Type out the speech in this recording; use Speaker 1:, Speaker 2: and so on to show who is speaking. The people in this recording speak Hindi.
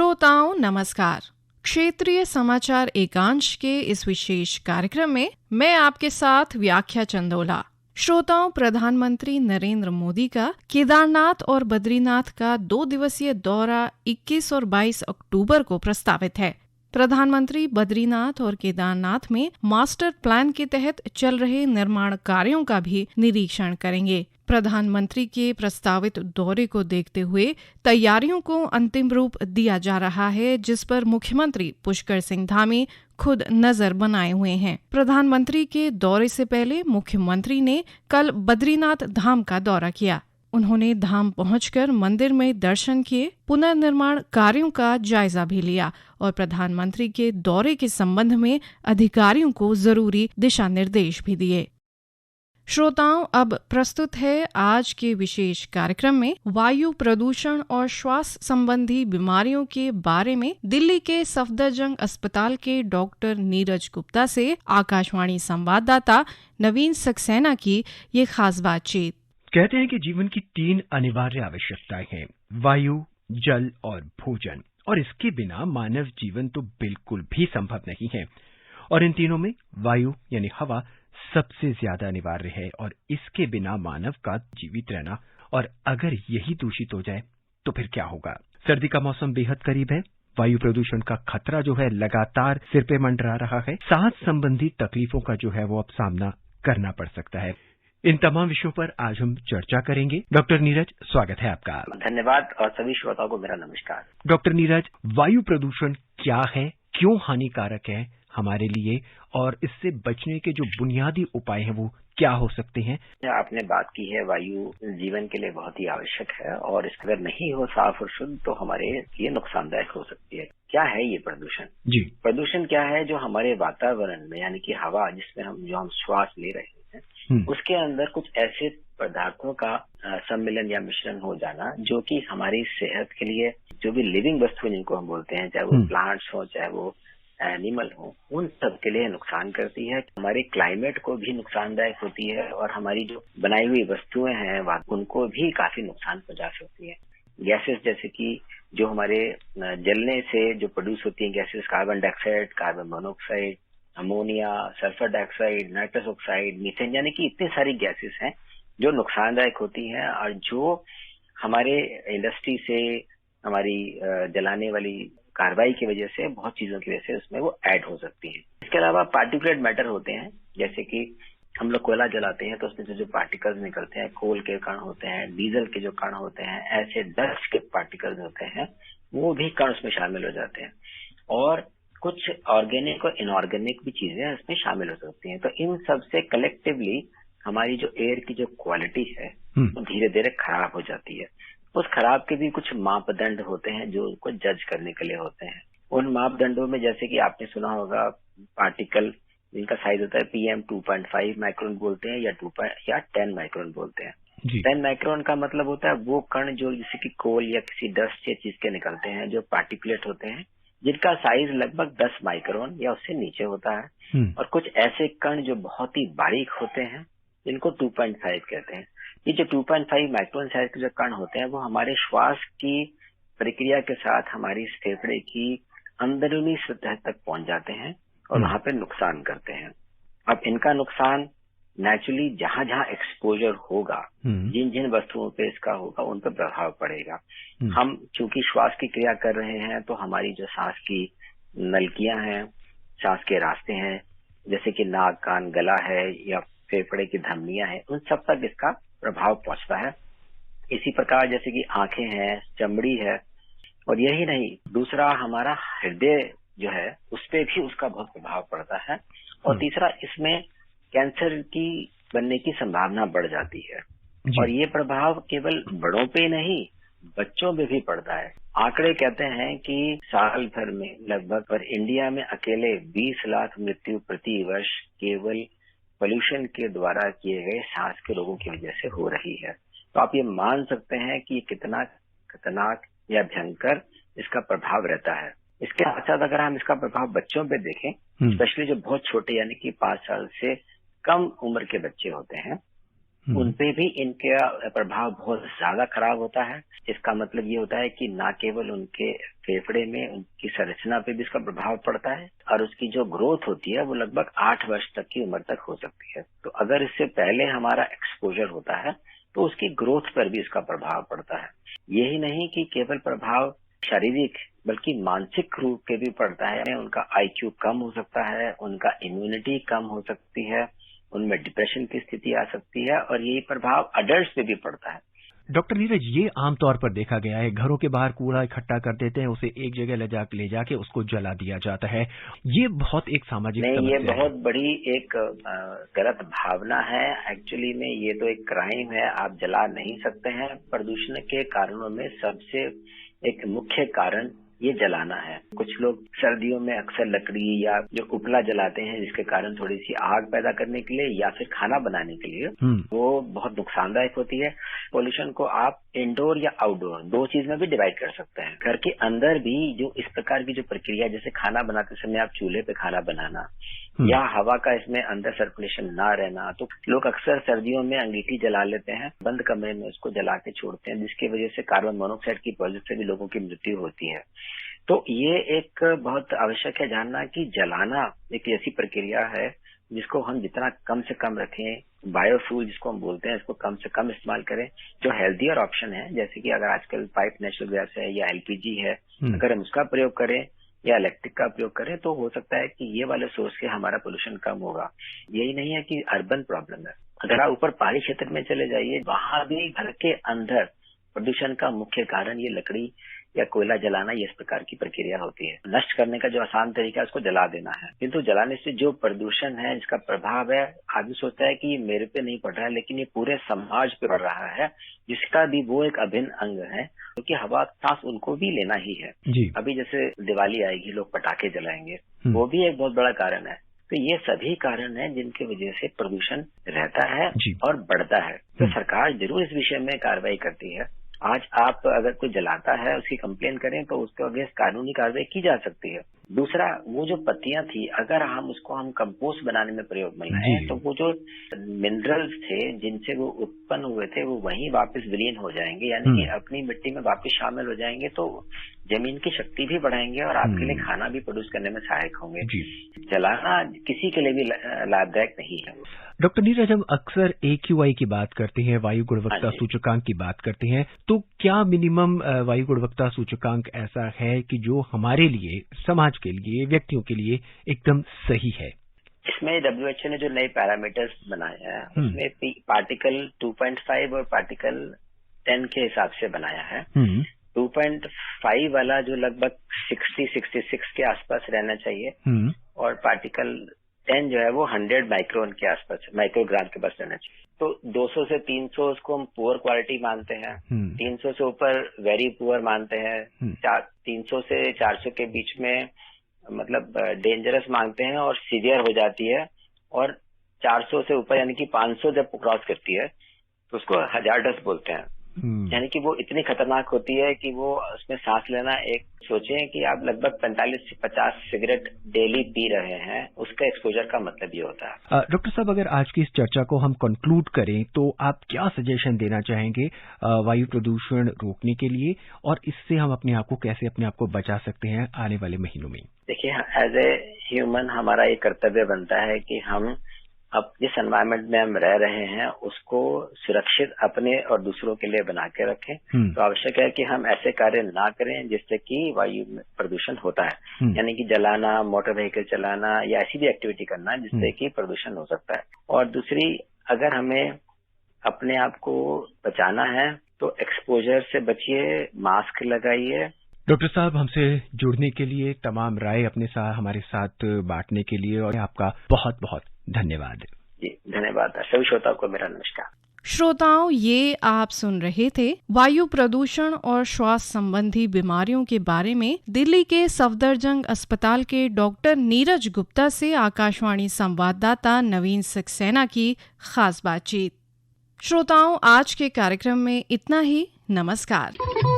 Speaker 1: श्रोताओं नमस्कार। क्षेत्रीय समाचार एकांश के इस विशेष कार्यक्रम में मैं आपके साथ व्याख्या चंदोला। श्रोताओं, प्रधानमंत्री नरेंद्र मोदी का केदारनाथ और बद्रीनाथ का 2 दिवसीय दौरा 21 और 22 अक्टूबर को प्रस्तावित है। प्रधानमंत्री बद्रीनाथ और केदारनाथ में मास्टर प्लान के तहत चल रहे निर्माण कार्यों का भी निरीक्षण करेंगे। प्रधानमंत्री के प्रस्तावित दौरे को देखते हुए तैयारियों को अंतिम रूप दिया जा रहा है, जिस पर मुख्यमंत्री पुष्कर सिंह धामी खुद नजर बनाए हुए हैं। प्रधानमंत्री के दौरे से पहले मुख्यमंत्री ने कल बद्रीनाथ धाम का दौरा किया। उन्होंने धाम पहुंचकर मंदिर में दर्शन किए, पुनर्निर्माण कार्यों का जायजा भी लिया और प्रधानमंत्री के दौरे के संबंध में अधिकारियों को जरूरी दिशा निर्देश भी दिए। श्रोताओं, अब प्रस्तुत है आज के विशेष कार्यक्रम में वायु प्रदूषण और श्वास संबंधी बीमारियों के बारे में दिल्ली के सफदरजंग अस्पताल के डॉक्टर नीरज गुप्ता से आकाशवाणी संवाददाता नवीन सक्सेना की ये खास बातचीत।
Speaker 2: कहते हैं कि जीवन की 3 अनिवार्य आवश्यकताएं हैं, वायु, जल और भोजन, और इसके बिना मानव जीवन तो बिल्कुल भी संभव नहीं है। और इन तीनों में वायु यानी हवा सबसे ज्यादा अनिवार्य है और इसके बिना मानव का जीवित रहना, और अगर यही दूषित हो जाए तो फिर क्या होगा। सर्दी का मौसम बेहद करीब है। वायु प्रदूषण का खतरा जो है लगातार सिर पे मंडरा रहा है। सांस संबंधी तकलीफों का जो है वो अब सामना करना पड़ सकता है। इन तमाम विषयों पर आज हम चर्चा करेंगे। डॉक्टर नीरज, स्वागत है आपका।
Speaker 3: धन्यवाद और सभी श्रोताओं को मेरा नमस्कार।
Speaker 2: डॉक्टर नीरज, वायु प्रदूषण क्या है, क्यों हानिकारक है हमारे लिए, और इससे बचने के जो बुनियादी उपाय हैं वो क्या हो सकते हैं?
Speaker 3: आपने बात की है, वायु जीवन के लिए बहुत ही आवश्यक है और अगर नहीं हो साफ और शुद्ध तो हमारे लिए नुकसानदायक हो सकती है। क्या है ये प्रदूषण?
Speaker 2: जी,
Speaker 3: प्रदूषण क्या है? जो हमारे वातावरण में यानी कि हवा जिसमें हम श्वास ले रहे हैं उसके अंदर कुछ ऐसे पदार्थों का सम्मिलन या मिश्रण हो जाना जो कि हमारी सेहत के लिए, जो भी लिविंग वस्तु जिनको हम बोलते हैं, चाहे वो प्लांट्स हो चाहे वो एनिमल हो, उन सब के लिए नुकसान करती है। हमारे क्लाइमेट को भी नुकसानदायक होती है और हमारी जो बनाई हुई वस्तुएं हैं उनको भी काफी नुकसान पहुंचा सकती है। गैसेस जैसे कि जो हमारे जलने से जो प्रोड्यूस होती है gases, carbon dioxide, carbon monoxide, ammonia, sulphur dioxide, nitrous oxide, methane, यानी कि इतनी सारी गैसेस हैं जो नुकसानदायक होती हैं और जो हमारे इंडस्ट्री से हमारी जलाने वाली कार्रवाई की वजह से, बहुत चीजों की वजह से उसमें वो ऐड हो सकती हैं। इसके अलावा पार्टिकुलेट मैटर होते हैं, जैसे कि हम लोग कोयला जलाते हैं तो उसमें जो पार्टिकल्स निकलते हैं, कोल के कण होते हैं, डीजल के जो कण होते हैं, ऐसे डस्ट के पार्टिकल्स होते हैं, वो भी कण उसमें शामिल हो जाते हैं और कुछ ऑर्गेनिक और इनऑर्गेनिक भी चीजें इसमें शामिल हो सकती हैं। तो इन सब से कलेक्टिवली हमारी जो एयर की जो क्वालिटी है वो धीरे धीरे खराब हो जाती है। उस खराब के भी कुछ मापदंड होते हैं जो उनको जज करने के लिए होते हैं। उन मापदंडों में जैसे कि आपने सुना होगा पार्टिकल जिनका साइज होता है PM 2.5 माइक्रोन बोलते हैं या 10 माइक्रोन बोलते हैं। 10 माइक्रोन का मतलब होता है वो कण जो जैसे कि कोल या किसी डस्ट या चीज के निकलते हैं, जो पार्टिकुलेट होते हैं, जिनका साइज लगभग 10 माइक्रोन या उससे नीचे होता है। और कुछ ऐसे कण जो बहुत ही बारीक होते हैं जिनको 2.5 कहते हैं। ये जो 2.5 माइक्रोन साइज के जो कण होते हैं वो हमारे श्वास की प्रक्रिया के साथ हमारी फेफड़े की अंदरूनी सतह तक पहुंच जाते हैं और वहां पे नुकसान करते हैं। अब इनका नुकसान नेचुरली जहां जहां एक्सपोजर होगा, जिन जिन वस्तुओं पे इसका होगा उन पर प्रभाव पड़ेगा। हम चूंकि श्वास की क्रिया कर रहे हैं तो हमारी जो सांस की नलकियां हैं, सांस के रास्ते हैं, जैसे कि नाक, कान, गला है या फेफड़े की धमनियां हैं, उन सब तक इसका प्रभाव पहुंचता है। इसी प्रकार जैसे कि आंखें हैं, चमड़ी है, और यही नहीं, दूसरा हमारा हृदय जो है उस पे भी उसका बहुत प्रभाव पड़ता है। और तीसरा, इसमें कैंसर की बनने की संभावना बढ़ जाती है। और ये प्रभाव केवल बड़ों पे नहीं, बच्चों पे भी पड़ता है। आंकड़े कहते हैं कि साल भर में लगभग पर इंडिया में अकेले 20 लाख मृत्यु प्रति वर्ष केवल पोल्यूशन के द्वारा किए गए सांस के रोगों की वजह से हो रही है। तो आप ये मान सकते हैं कि कितना खतरनाक या भयंकर इसका प्रभाव रहता है। इसके साथ अगर हम इसका प्रभाव बच्चों पे देखें, स्पेशली जो बहुत छोटे यानी कि 5 साल से कम उम्र के बच्चे होते हैं, उनपे भी इनका प्रभाव बहुत ज्यादा खराब होता है। इसका मतलब ये होता है कि ना केवल उनके फेफड़े में, उनकी संरचना पे भी इसका प्रभाव पड़ता है और उसकी जो ग्रोथ होती है वो लगभग 8 वर्ष तक की उम्र तक हो सकती है। तो अगर इससे पहले हमारा एक्सपोजर होता है तो उसकी ग्रोथ पर भी इसका प्रभाव पड़ता है। यही नहीं कि केवल प्रभाव शारीरिक बल्कि मानसिक रूप के भी पड़ता है। उनका IQ कम हो सकता है, उनका इम्यूनिटी कम हो सकती है, उनमें डिप्रेशन की स्थिति आ सकती है और यही प्रभाव अडल्ट पे भी पड़ता है।
Speaker 2: डॉक्टर नीरज, ये आमतौर पर देखा गया है, घरों के बाहर कूड़ा इकट्ठा कर देते हैं, उसे एक जगह ले जाके उसको जला दिया जाता है। ये बहुत एक सामाजिक समस्या है।
Speaker 3: ये बहुत बड़ी एक गलत भावना है। एक्चुअली में ये तो एक क्राइम है, आप जला नहीं सकते हैं। प्रदूषण के कारणों में सबसे एक मुख्य कारण ये जलाना है। कुछ लोग सर्दियों में अक्सर लकड़ी या जो उपला जलाते हैं जिसके कारण थोड़ी सी आग पैदा करने के लिए या फिर खाना बनाने के लिए, वो बहुत नुकसानदायक होती है। पोल्यूशन को आप इंडोर या आउटडोर 2 चीज में भी डिवाइड कर सकते हैं। घर के अंदर भी जो इस प्रकार की जो प्रक्रिया, जैसे खाना बनाते समय आप चूल्हे पे खाना बनाना या हवा का इसमें अंदर सर्कुलेशन ना रहना, तो लोग अक्सर सर्दियों में अंगीठी जला लेते हैं, बंद कमरे में उसको जला के छोड़ते हैं, जिसकी वजह से कार्बन मोनोऑक्साइड की वजह से भी लोगों की मृत्यु होती है। तो ये एक बहुत आवश्यक है जानना कि जलाना एक ऐसी प्रक्रिया है जिसको हम जितना कम से कम रखें, बायोफ्यूल जिसको हम बोलते हैं, इसको कम से कम इस्तेमाल करें। जो हेल्थियर ऑप्शन है, जैसे कि अगर आजकल पाइप नेचुरल गैस है या LPG है, अगर हम उसका प्रयोग करें या इलेक्ट्रिक का प्रयोग करें तो हो सकता है कि ये वाले सोर्स से हमारा पोल्यूशन कम होगा। यही नहीं है कि अर्बन प्रॉब्लम है, अगर आप ऊपर पहाड़ी क्षेत्र में चले जाइए, वहां भी घर के अंदर प्रदूषण का मुख्य कारण ये लकड़ी या कोयला जलाना, ये इस प्रकार की प्रक्रिया होती है। नष्ट करने का जो आसान तरीका है उसको जला देना है, किंतु जलाने से जो प्रदूषण है, जिसका प्रभाव है, आदमी सोचता है कि ये मेरे पे नहीं पड़ रहा है, लेकिन ये पूरे समाज पे पड़ रहा है, जिसका भी वो एक अभिन्न अंग है, क्योंकि हवा सांस उनको भी लेना ही है। अभी जैसे दिवाली आएगी, लोग पटाखे जलाएंगे, वो भी एक बहुत बड़ा कारण है। तो ये सभी कारण हैं जिनकी वजह से प्रदूषण रहता है और बढ़ता है। तो सरकार जरूर इस विषय में कार्रवाई करती है। आज आप अगर कोई जलाता है, उसकी कंप्लेन करें तो उसके अगेंस्ट कानूनी कार्रवाई की जा सकती है। दूसरा, वो जो पत्तियां थी, अगर हम उसको कंपोस्ट बनाने में प्रयोग में लाएं तो वो जो मिनरल्स थे जिनसे वो उत्पन्न हुए थे वो वहीं वापस विलीन हो जाएंगे, यानी कि अपनी मिट्टी में वापस शामिल हो जाएंगे, तो जमीन की शक्ति भी बढ़ाएंगे और आपके लिए खाना भी प्रोड्यूस करने में सहायक होंगे। जलाना किसी के लिए भी लाभदायक नहीं है।
Speaker 2: डॉक्टर नीरज, हम अक्सर AQI की बात करते हैं, वायु गुणवत्ता सूचकांक की बात करते हैं, तो क्या मिनिमम वायु गुणवत्ता सूचकांक ऐसा है कि जो हमारे लिए, समाज के लिए, व्यक्तियों के लिए एकदम सही है?
Speaker 3: इसमें WHO ने जो नए पैरामीटर्स बनाए हैं उसमें पार्टिकल 2.5 और पार्टिकल 10 के हिसाब से बनाया है। 2.5 वाला जो लगभग 60-66 के आसपास रहना चाहिए और पार्टिकल 10 जो है वो 100 माइक्रोन के आसपास, माइक्रोग्राम के पास रहना चाहिए। तो 200 से 300 उसको हम पुअर क्वालिटी मानते हैं, 300 से ऊपर वेरी पुअर मानते हैं, 300 से 400 के बीच में मतलब डेंजरस मानते हैं और सीवियर हो जाती है, और 400 से ऊपर यानी कि 500 जब क्रॉस करती है तो उसको हजार्डस बोलते हैं। यानी कि वो इतनी खतरनाक होती है कि वो उसमें सांस लेना, एक सोचें कि आप लगभग 45 से 50 सिगरेट डेली पी रहे हैं, उसका एक्सपोजर का मतलब ये होता है।
Speaker 2: डॉक्टर साहब, अगर आज की इस चर्चा को हम कंक्लूड करें तो आप क्या सजेशन देना चाहेंगे वायु प्रदूषण रोकने के लिए, और इससे हम अपने आप को बचा सकते हैं आने वाले महीनों में?
Speaker 3: देखिए, एज ए ह्यूमन हमारा ये कर्तव्य बनता है कि हम अब जिस एनवायरनमेंट में हम रह रहे हैं उसको सुरक्षित अपने और दूसरों के लिए बना के रखें। तो आवश्यक है कि हम ऐसे कार्य ना करें जिससे कि वायु में प्रदूषण होता है, यानी कि जलाना, मोटर व्हीकल चलाना या ऐसी भी एक्टिविटी करना जिससे कि प्रदूषण हो सकता है। और दूसरी, अगर हमें अपने आप को बचाना है तो एक्सपोजर से बचिए, मास्क लगाइए।
Speaker 2: डॉक्टर साहब, हमसे जुड़ने के लिए, तमाम राय अपने साथ हमारे साथ बांटने के लिए, और आपका बहुत बहुत धन्यवाद।
Speaker 3: जी धन्यवाद। सभी श्रोताओं को मेरा नमस्कार।
Speaker 1: श्रोताओं, ये आप सुन रहे थे वायु प्रदूषण और श्वास संबंधी बीमारियों के बारे में दिल्ली के सफदरजंग अस्पताल के डॉक्टर नीरज गुप्ता से आकाशवाणी संवाददाता नवीन सक्सेना की खास बातचीत। श्रोताओं, आज के कार्यक्रम में इतना ही। नमस्कार।